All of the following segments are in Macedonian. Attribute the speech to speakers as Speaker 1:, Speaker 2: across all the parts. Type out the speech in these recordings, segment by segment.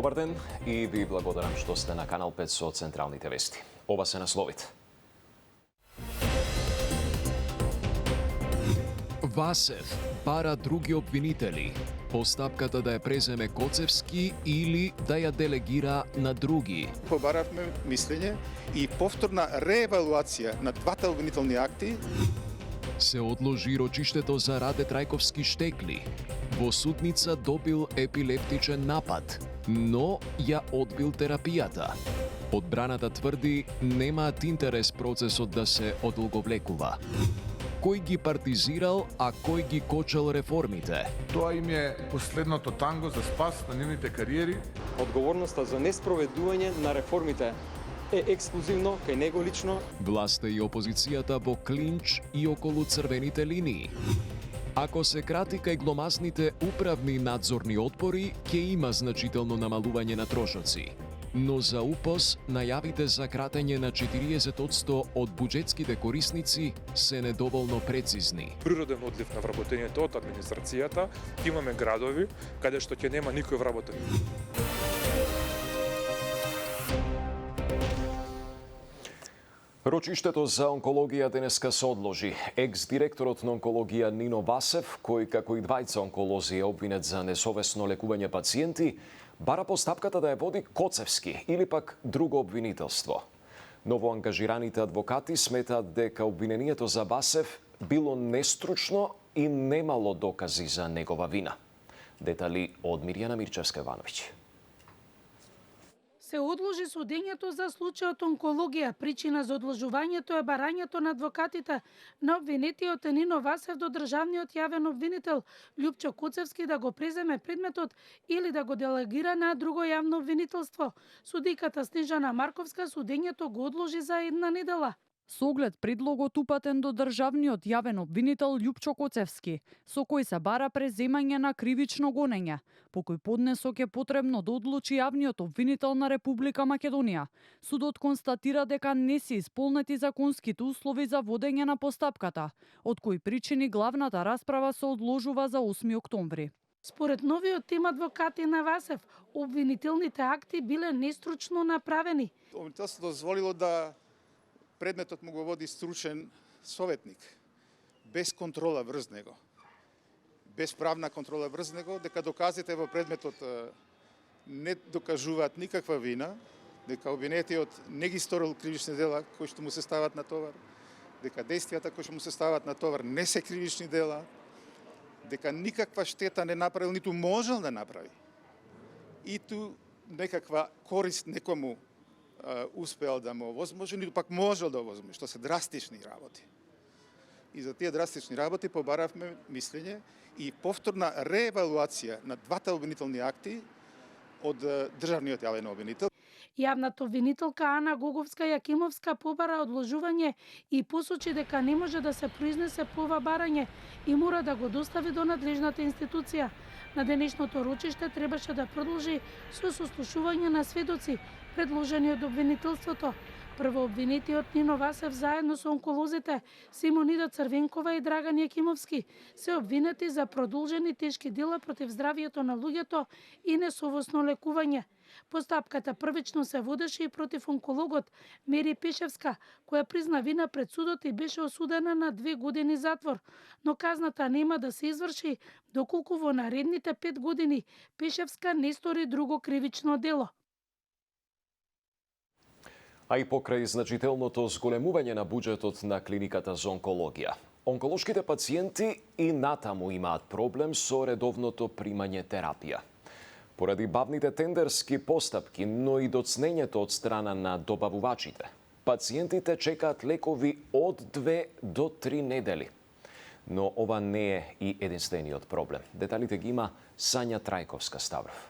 Speaker 1: Добар ден и ви благодарам што сте на Канал 5 со централните вести. Ова се насловите.
Speaker 2: Васев бара други обвинители. Постапката да ја преземе Коцевски или да ја делегира на други.
Speaker 3: Побаравме мислење и повторна реевалуација на двата обвинителни акти.
Speaker 2: Се одложи рочиштето за Раде Трајковски Штекли. Во судница добил епилептичен напад, но ја одбил терапијата. Одбраната тврди немаат интерес процесот да се одолговлекува. Кој ги партизирал, а кој ги кочел реформите?
Speaker 4: Тоа им е последното танго за спас на нивните кариери.
Speaker 5: Одговорноста за неспроведување на реформите е ексклузивно кај него лично.
Speaker 2: Власта и опозицијата во клинч и околу црвените линии. Ако се крати кај гломазните управни надзорни одбори, ќе има значително намалување на трошоци. Но за УПОС најавите за кратење на 40% од буџетските корисници се недоволно прецизни.
Speaker 6: Природен одлив на вработењето од администрацијата, имаме градови каде што ќе нема никој вработен.
Speaker 1: Рочиштето за онкологија денеска се одложи. Екс-директорот на онкологија Нино Васев, кој како и двајца онколози е обвинет за несовесно лекување пациенти, бара постапката да ја води Коцевски или пак друго обвинителство. Новоангажираните адвокати сметаат дека обвинението за Васев било нестручно и немало докази за негова вина. Детали од Мирјана Мирчевска-Ивановиќ.
Speaker 7: Се одложи судењето за случајот онкологија. Причина за одложувањето е барањето на адвокатите на обвинетиот Нино Васев до државниот јавен обвинител Љупчо Коцевски да го преземе предметот или да го делегира на друго јавно обвинителство. Судиката Снежана Марковска судењето го одложи за една недела.
Speaker 8: Со оглед предлогот упатен до државниот јавен обвинител Љупчо Коцевски, со кој се бара преземање на кривично гонење, по кој поднесок е потребно да одлучи јавниот обвинител на Република Македонија. Судот констатира дека не се исполнети законските услови за водење на постапката, од кои причини главната расправа се одложува за 8 октомври.
Speaker 7: Според новиот тим адвокати на Васев, обвинителните акти биле нестручно направени.
Speaker 3: Обвинителството дозволило да предметот му го води стручен советник, без контрола врз него, без правна контрола врз него, дека доказите во предметот не докажуваат никаква вина, дека обвинетиот не ги сторил кривични дела кои што му се стават на товар, дека действијата кои што му се стават на товар не се кривични дела, дека никаква штета не направил, ниту можел да направи, и ту некаква корист некому успеал да му овозможи, ниту пак можел да овозможи, што се драстични работи. И за тие драстични работи побаравме мислење и повторна реевалуација на двата обвинителни акти од државниот јавен обвинител.
Speaker 7: Јавната обвинителка Ана Гоговска-Јакимовска побара одложување и посочи дека не може да се произнесе по ова барање и мора да го достави до надлежната институција. На денешното рочиште требаше да продолжи со сослушување на сведоци, предложени од обвинителството. Прво обвинетиот Нино Васев заедно со онколозите Симонида Црвенкова и Драган Јакимовски се обвинети за продолжени тешки дела против здравието на луѓето и несовесно лекување. Постапката првично се водеше и против онкологот Мери Пешевска, која призна вина пред судот и беше осудена на 2 години затвор, но казната нема да се изврши доколку во наредните 5 години Пешевска не стори друго кривично дело.
Speaker 1: А и покрај значителното зголемување на буџетот на клиниката за онкологија, онколошките пациенти и натаму имаат проблем со редовното примање терапија. Поради бавните тендерски постапки, но и доцнењето од страна на добавувачите, пациентите чекаат лекови од 2 до 3 недели. Но ова не е и единствениот проблем. Деталите ги има Сања Трајковска-Ставров.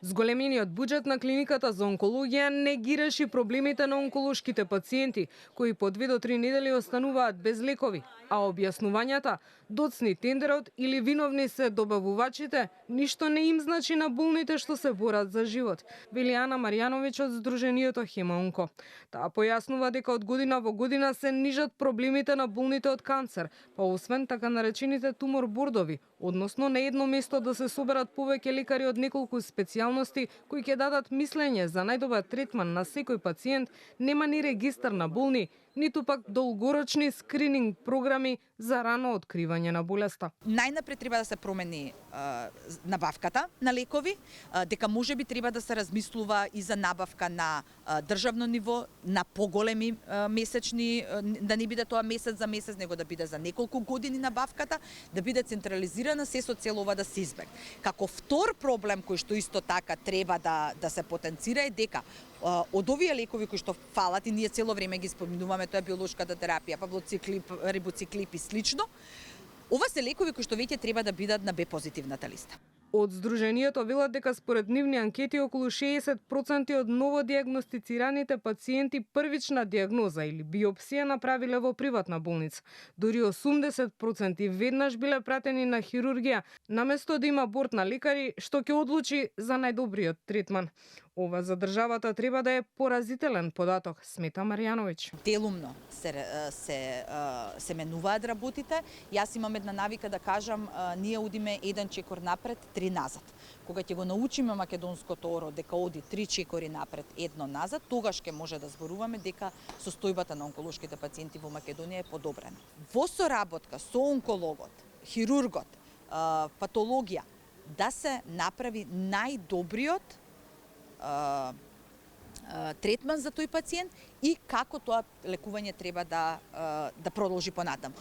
Speaker 9: Зголемениот буџет на клиниката за онкологија не ги реши проблемите на онколошките пациенти, кои по 2 до 3 недели остануваат без лекови, а објаснувањата, доцни тендерот или виновни се добавувачите, ништо не им значи на болните што се борат за живот, вели Ана Маријановиќ од Сдружениото Хемаонко. Таа појаснува дека од година во година се нижат проблемите на болните од канцер, па освен така наречените тумор бордови, односно на едно место да се соберат повеќе лекари од неколку специјалности кои ќе дадат мислење за најдобар третман на секој пациент, нема ни регистар на болни, ниту пак долгорочни скрининг програми за рано откривање на болеста.
Speaker 10: Најнапред треба да се промени набавката на лекови, дека можеби треба да се размислува и за набавка на државно ниво, на поголеми месечни, да не биде тоа месец за месец, него да биде за неколку години набавката, да биде централизирана, се со цел ова да се избегне. Како втор проблем кој што исто така треба да се потенцира е дека од овие лекови кои што фалат и ние цело време ги споминуваме, тоа е биолошката терапија, паблоциклип, рибоциклип и слично, ова се лекови кои што веќе треба да бидат на Б позитивната листа.
Speaker 9: Од Сдруженијето велат дека според нивни анкети околу 60% од новодиагностицираните пациенти првична диагноза или биопсија направиле во приватна болница. Дури 80% веднаш биле пратени на хирургија, наместо да има борд на лекари што ќе одлучи за најдобриот третман. Ова за државата треба да е поразителен податок, смета Маријановиќ.
Speaker 10: Делумно се менуваат работите. Јас имам една навика да кажам, ние одиме еден чекор напред, 3 назад. Кога ќе го научиме македонското оро дека оди 3 чекори напред, 1 назад, тогаш ќе може да зборуваме дека состојбата на онколошките пациенти во Македонија е подобрена. Во соработка со онкологот, хирургот, патологија, да се направи најдобриот третман за тој пациент и како тоа лекување треба да продолжи понатаму.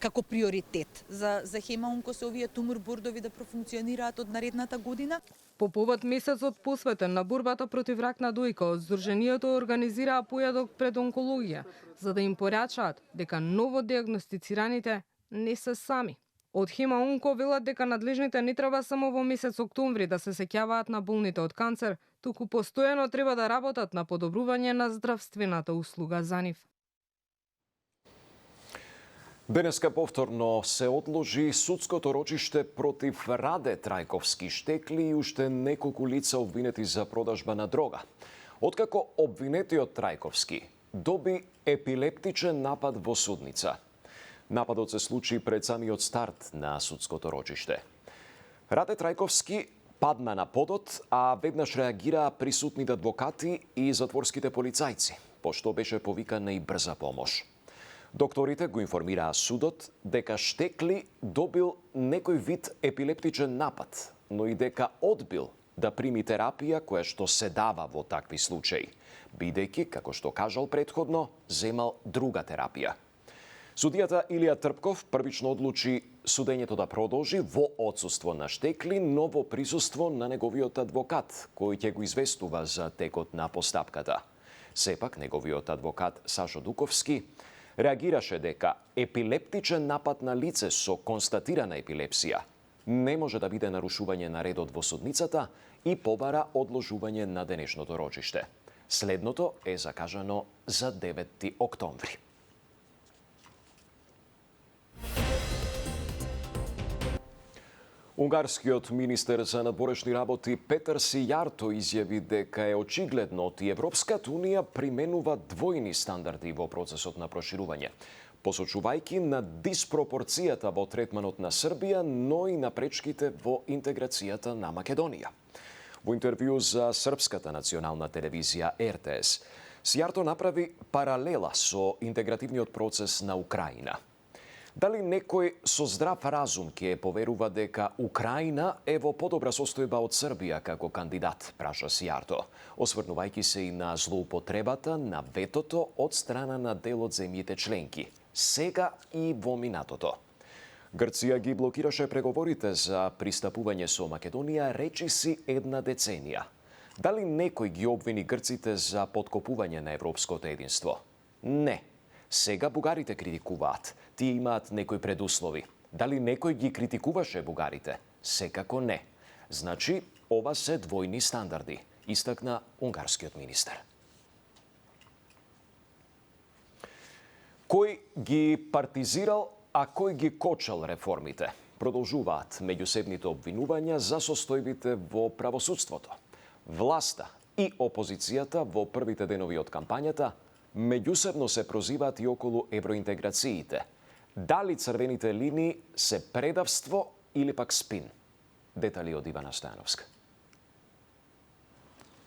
Speaker 10: Како приоритет за Хемаонко се овие тумор бордови да профункционираат од наредната година.
Speaker 9: По повод месецот посветен на борбата против рак на дојка, од Сдруженијето организираа појадок пред онкологија, за да им порачаат дека новодиагностицираните не се сами. Од Хемаонко велат дека надлежните не треба само во месец октомври да се сеќаваат на болните од канцер, туку постојано треба да работат на подобрување на здравствената услуга за нив.
Speaker 1: Денеска повторно се одложи судското рочиште против Раде Трајковски Штекли и уште неколку лица обвинети за продажба на дрога. Откако обвинетиот Трајковски доби епилептичен напад во судница. Нападот се случи пред самиот старт на судското рочиште. Раде Трајковски падна на подот, а веднаш реагираа присутните адвокати и затворските полицајци, пошто беше повикана и брза помош. Докторите го информираа судот дека Штекли добил некој вид епилептичен напад, но и дека одбил да прими терапија која што се дава во такви случаи, бидејќи, како што кажал предходно, земал друга терапија. Судијата Илија Трпков првично одлучи судењето да продолжи во отсуство на Штекли, но во присуство на неговиот адвокат, кој ќе го известува за текот на постапката. Сепак, неговиот адвокат Сашо Дуковски реагираше дека епилептичен напад на лице со констатирана епилепсија не може да биде нарушување на редот во судницата и побара одложување на денешното рочиште. Следното е закажано за 9 октомври. Унгарскиот министер за надворешни работи Петар Сијарто изјави дека е очигледно и Европската Унија применува двојни стандарди во процесот на проширување, посочувајќи на диспропорцијата во третманот на Србија, но и на пречките во интеграцијата на Македонија. Во интервју за Српската национална телевизија РТС, Сијарто направи паралела со интегративниот процес на Украина. Дали некој со здрав разум ќе поверува дека Украина е во подобра состојба од Србија како кандидат, праша Сијарто, осврнувајќи се и на злоупотребата на ветото од страна на дел од земјите членки, сега и во минатото. Грција ги блокираше преговорите за пристапување со Македонија речиси една деценија. Дали некој ги обвини грците за подкопување на европското единство? Не. Сега бугарите критикуваат. Тие имаат некои предуслови. Дали некој ги критикуваше бугарите? Секако не. Значи, Ова се двојни стандарди, истакна унгарскиот министер. Кој ги партизирал, а кој ги кочал реформите? Продолжуваат меѓусебните обвинувања за состојбите во правосудството. Власта и опозицијата во првите денови од кампањата меѓусебно се прозиваат и околу евроинтеграциите. Дали црвените линии се предавство или пак спин? Детали од Ивана Стојановска.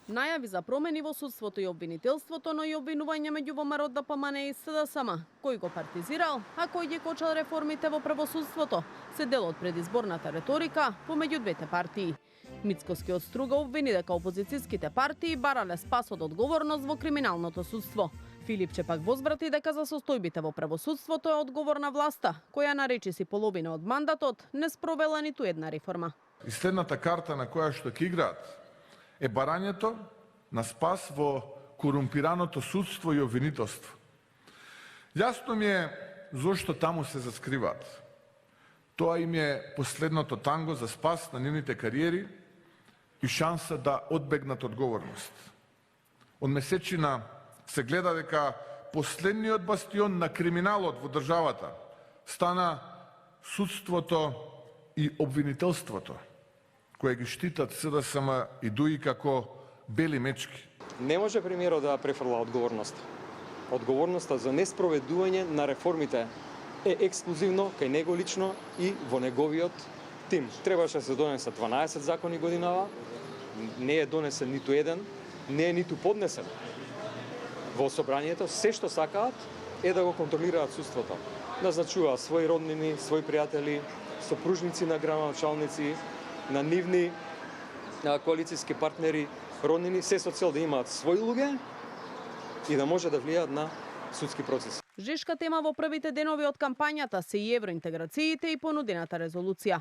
Speaker 11: Најави за промени во судството и обвинителството, но и обвинување меѓу ВМРО ДПМНЕ и СДСМ. Кој го партизирал, а кој ги кочал реформите во правосудството, се дел од предизборната реторика помеѓу двете партии. Мицкоски од Струга обвини дека опозицијските партии барале спас од одговорност во криминалното судство. Филипче пак возврати дека за состојбите во правосудството е одговорна власта, која наречи си половина од мандатот не спровела ниту една реформа.
Speaker 4: И следната карта на која што ќе играат е барањето на спас во корумпираното судство и обвинителство. Јасно ми е зошто таму се заскриваат. Тоа им е последното танго за спас на нивните кариери и шанса да одбегнат одговорност. Од месечина се гледа дека последниот бастион на криминалот во државата стана судството и обвинителството, кои ги штитат СДСМ и ДУИ како бели мечки.
Speaker 5: Не може премиерот да префрла одговорноста. Одговорноста за неспроведување на реформите е ексклузивно кај него лично и во неговиот тим. Требаше да се донесат 12 закони годинава, не е донесен ниту еден, не е ниту поднесен. Во собранието се што сакаат е да го контролираат судството. Назначуваат своји роднини, своји пријатели, сопружници на градоначалници, на нивни коалицијски партнери, роднини, се со цел да имаат своји луѓе и да може да влијаат на судски процес.
Speaker 11: Жешка тема во првите денови од кампањата се и евроинтеграциите и понудената резолуција.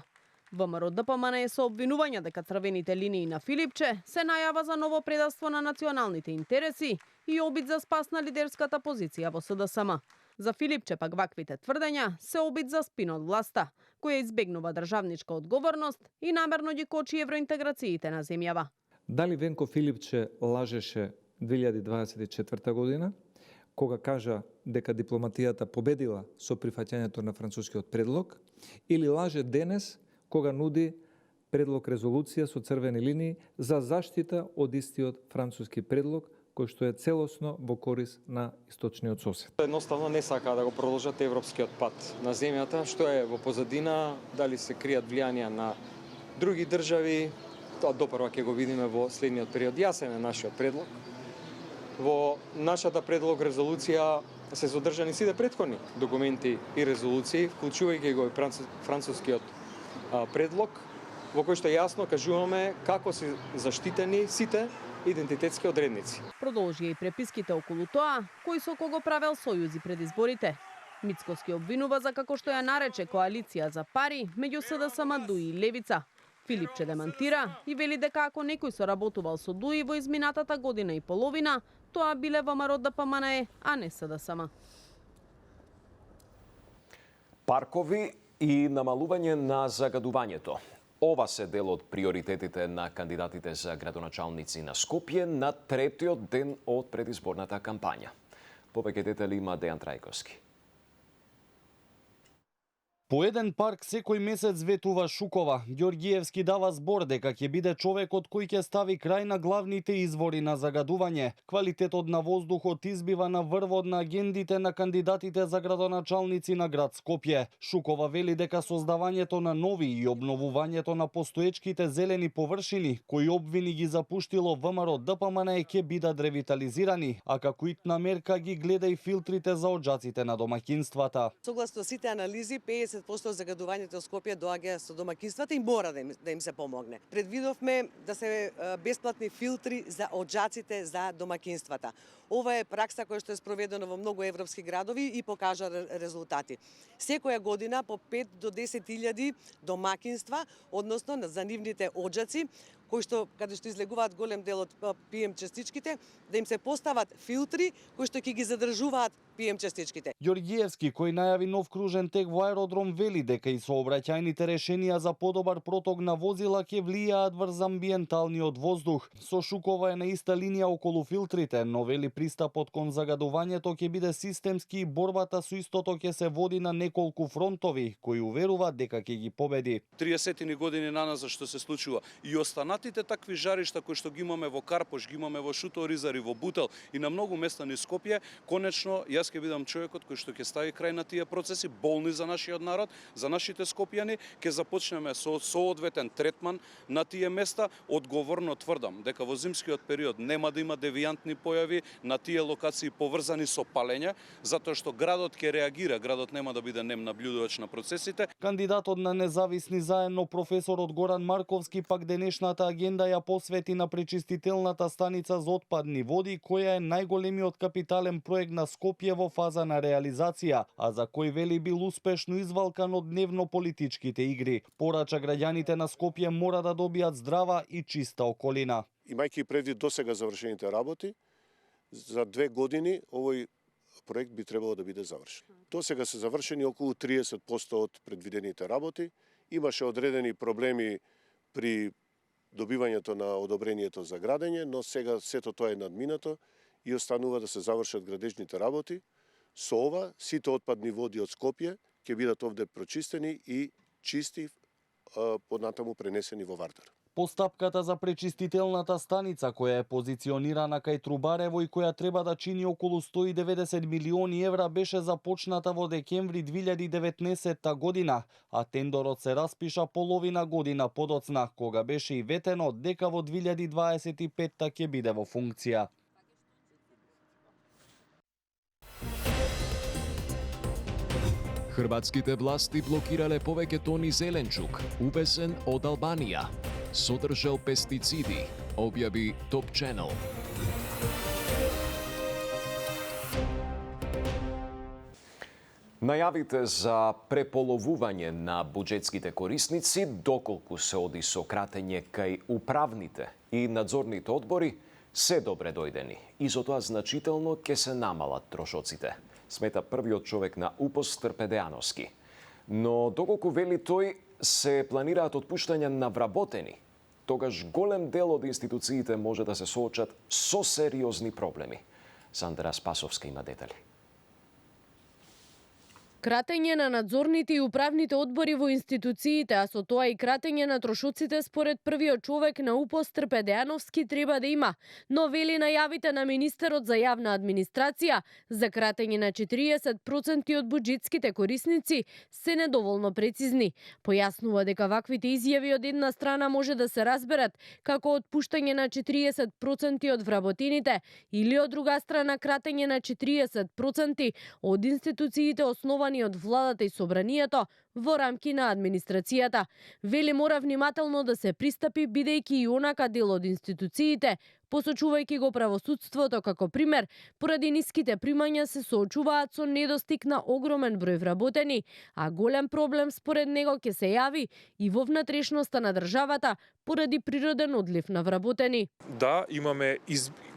Speaker 11: ВМРО ДПМНЕ со обвинувања дека црвените линии на Филипче се најава за ново предавство на националните интереси и обид за спас на лидерската позиција во СДСМ. За Филипче пак ваквите тврдења се обид за спин од власта, која избегнува државничка одговорност и намерно ги кочи евроинтеграциите на земјава.
Speaker 12: Дали Венко Филипче лажеше 2024 година, кога кажа дека дипломатијата победила со прифаќањето на францускиот предлог, или лаже денес кога нуди предлог резолуција со црвени линии за заштита од истиот француски предлог, кој што е целосно во корис на источниот сосед.
Speaker 5: Едноставно не сака да го продолжат европскиот пат на земјата, што е во позадина, дали се кријат влијанија на други држави, тоа допрва ќе го видиме во следниот период. Јасен е нашиот предлог. Во нашата предлог резолуција се содржани сите претходни документи и резолуции, вклучувајќи го и францускиот предлог, во кој што јасно кажуваме како се заштитени сите идентитетски одредници.
Speaker 11: Продолжија и преписките околу тоа, кој со кого правел сојузи пред изборите. Мицкоски обвинува за како што ја нарече коалиција за пари меѓу СДСМ, ДУИ и Левица. Филипче демантира и вели дека ако некој соработувал со ДУИ во изминатата година и половина, тоа биле ВМРО ДПМНЕ, а не СДСМ.
Speaker 1: Паркови и намалување на загадувањето. Ова се дел од приоритетите на кандидатите за градоначалници на Скопје на третиот ден од предизборната кампања. Повеќе детали има Дејан Трајковски.
Speaker 13: По еден парк секој месец ветува Шукова. Ѓоргиевски дава збор дека ќе биде човекот кој ќе стави крај на главните извори на загадување. Квалитетот на воздухот избива на врвот на агендите на кандидатите за градоначалници на град Скопје. Шукова вели дека создавањето на нови и обновувањето на постоечките зелени површини, кои обвини ги запуштило ВМРО ДПМНЕ, ќе бидат ревитализирани, а како итна мерка ги гледа и филтрите за оджаците на домаќинствата.
Speaker 14: Согласно сите анализи, 50% загадувањето во Скопје доаѓа со домаќинствата и мора да им се помогне. Предвидовме да се бесплатни филтри за оджаците за домаќинствата. Ова е пракса која што е спроведена во многу европски градови и покажа резултати. Секоја година по 5 до 10.000 домаќинства, односно за нивните оджаци, каде што излегуваат голем дел од PM частичките, да им се постават филтри кои што ќе ги задржуваат PM частичките.
Speaker 13: Ѓорѓиевски, кој најави нов кружен тек во аеродром, вели дека и сообраќајните решенија за подобар проток на возила ќе влијаат врз амбиенталниот воздух. Со Шукова е на иста линија околу филтрите, но вели пристапот кон загадувањето ќе биде системски и борбата со истото ќе се води на неколку фронтови, кои уверува дека ќе ги победи.
Speaker 15: 30 години наназад што се случува и останатите такви жаришта кои што ги имаме во Карпош, ги имаме во Шуто-Оризари, во Бутел и на многу места низ Скопје, конечно јас ќе бидам човекот кој што ќе стави крај на тие процеси, болни за нашиот народ, за нашите скопјани, ќе започнеме со соодветен третман на тие места. Одговорно тврдам дека во зимскиот период нема да има девијантни појави на тие локации поврзани со палење, затоа што градот ќе реагира, градот нема да биде нем наблюдувач на процесите.
Speaker 13: Кандидатот на независни заедно професорот Горан Марковски пак денешната агенда ја посвети на пречистителната станица за отпадни води, која е најголемиот капитален проект на Скопје во фаза на реализација, а за кој вели бил успешно извалкан од дневно-политичките игри. Порача граѓаните на Скопје мора да добијат здрава и чиста околина.
Speaker 16: Имајќи предвид досега завршените работи, за 2 години овој проект би требало да биде завршен. Досега се завршени околу 30% од предвидените работи. Имаше одредени проблеми при добивањето на одобрението за градење, но сега сето тоа е надминато и останува да се завршат градежните работи. Со ова, сите отпадни води од Скопје ќе бидат овде прочистени и чисти, поднатаму пренесени во Вардар.
Speaker 13: Постапката за пречистителната станица, која е позиционирана кај Трубарево и која треба да чини околу 190 милиони евра, беше започната во декември 2019 година, а тендерот се распиша половина година подоцна, кога беше и ветено дека во 2025 ќе биде во функција.
Speaker 2: Хрватските власти блокирале повеќе тони зеленчук, увезен од Албанија. Содржал пестициди, објави Top Channel.
Speaker 1: Најавите за преполовување на буџетските корисници, доколку се оди со кратење кај управните и надзорните одбори, се добре дојдени и за тоа значително ќе се намалат трошоците, смета првиот човек на УПОС Трпе Дејановски. Но доколку вели тој се планираат отпуштања на вработени, тогаш голем дел од институциите може да се соочат со сериозни проблеми. Сандра Спасовска има детали.
Speaker 11: Кратење на надзорните и управните одбори во институциите, а со тоа и кратење на трошоците според првиот човек на УПОС Трпе Дејановски треба да има, но вели најавите на министерот за јавна администрација за кратење на 40% од буџетските корисници се недоволно прецизни. Појаснува дека ваквите изјави од една страна може да се разберат како отпуштање на 40% од вработените или од друга страна кратење на 40% од институциите основани од владата и собранието во рамки на администрацијата. Вели мора внимателно да се пристапи, бидејќи и онака дел од институциите, посочувајќи го правосудството како пример, поради ниските примања се соочуваат со недостиг на огромен број вработени, а голем проблем според него ќе се јави и во внатрешноста на државата поради природен одлив на вработени.
Speaker 6: Да, имаме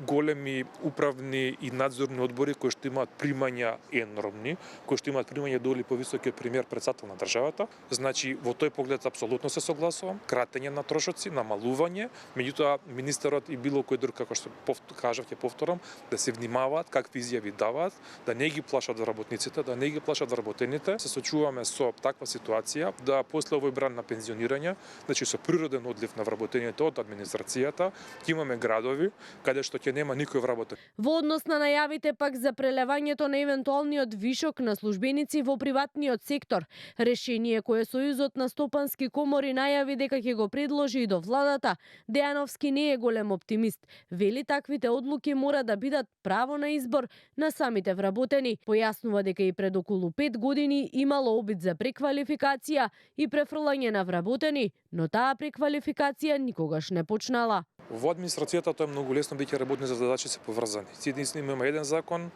Speaker 6: големи управни и надзорни одбори кои што имаат примања енормни, кои што имаат примања доли повисоки од премиер-председател на државата. Значи, во тој поглед апсолутно се согласувам. Кратење на трошоци, намалување, меѓутоа министерот и било кој друг, како што кажав, ќе повторам, да се внимаваат какви изјави даваат, да не ги плашат вработниците, да не ги плашат вработените. Се сочуваме со таква ситуација, да после овој бран на пензионирање, значи со природен одлив на вработените од администрацијата, ќе имаме градови каде што ќе нема никој вработен.
Speaker 11: Во однос на најавите пак за прелевањето на евентуалниот вишок на службеници во приватниот сектор, решение кое Сојузот на стопански комори најави дека ќе го предложи и до владата, Дејановски не е голем оптимист. Вели таквите одлуки мора да бидат право на избор на самите вработени. Појаснува дека и пред околу 5 години имало обид за преквалификација и префрлање на вработени, но таа преквалификација никогаш не почнала.
Speaker 6: Во администрацијата тоа е многу лесно, бидејќи работни задачи се поврзани. Единствено имаме еден закон,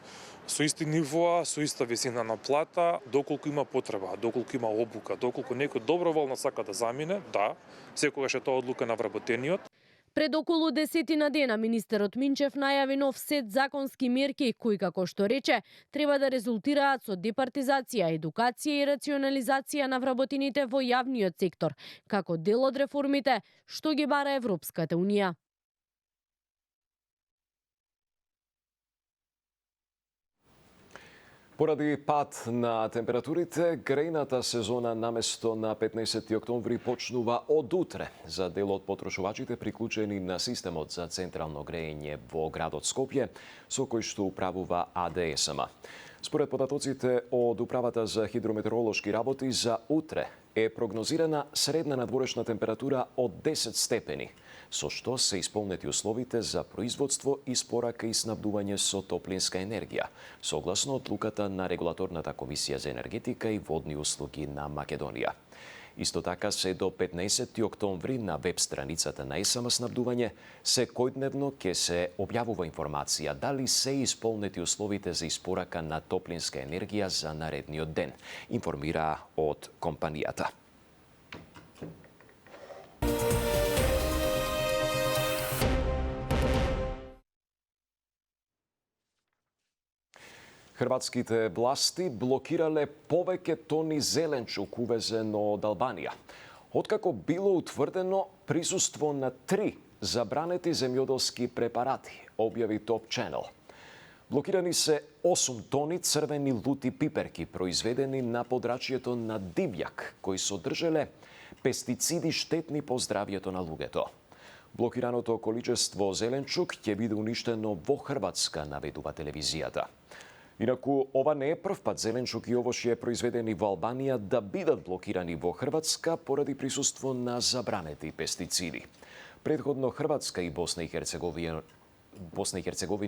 Speaker 6: со исти нивоа, со иста висина на плата, доколку има потреба, доколку има обука, доколку некој доброволно сака да замине, да, секогаш е тоа одлука на вработениот.
Speaker 11: Пред околу 10 дена министерот Минчев најави нов сет законски мерки кои, како што рече, треба да резултираат со департизација, едукација и рационализација на вработените во јавниот сектор, како дел од реформите што ги бара Европската унија.
Speaker 1: Поради пад на температурите, грејната сезона наместо на 15 октомври почнува од утре за дел од потрошувачите приклучени на системот за централно грејење во градот Скопје, со кој што управува АДСМ. Според податоците од Управата за хидрометеоролошки работи, за утре е прогнозирана средна надворешна температура од 10 степени, со што се исполнети условите за производство, испорака и снабдување со топлинска енергија, согласно одлуката на Регулаторната комисија за енергетика и водни услуги на Македонија. Исто така се до 15 октомври на веб страницата на ЕСМ снабдување секојдневно ќе се објавува информација дали се исполнети условите за испорака на топлинска енергија за наредниот ден, информира од компанијата. Хрватските власти блокирале повеќе тони зеленчук увезен од Албанија, откако било утврдено присуство на 3 забранети земјоделски препарати, објави Top Channel. Блокирани се 8 тони црвени лути пиперки, произведени на подрачјето на дивјак, кои содржале пестициди штетни по здравјето на луѓето. Блокираното количество зеленчук ќе биде уништено во Хрватска, наведува телевизијата. Инаку, ова не е прв пат зеленчук и овошје произведени во Албанија да бидат блокирани во Хрватска поради присуство на забранети пестициди. Предходно Хрватска и Босна и Херцеговина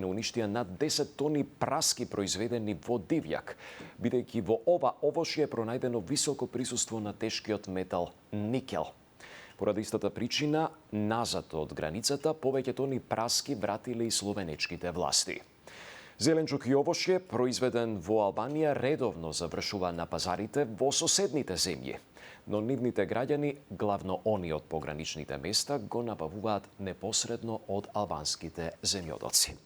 Speaker 1: уништија над 10 тони праски произведени во дивјак, бидејќи во ова овошје е пронајдено високо присуство на тешкиот метал никел. Поради истата причина, назад од границата, повеќе тони праски вратиле и словенечките власти. Зеленчук и овошје, произведен во Албанија, редовно завршува на пазарите во соседните земји, но нивните граѓани, главно они од пограничните места, го набавуваат непосредно од албанските земјоделци.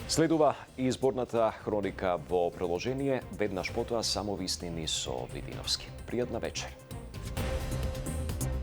Speaker 1: Следува и изборната хроника во приложение, веднаш потоа само вистини со Видиновски. Пријатна вечер.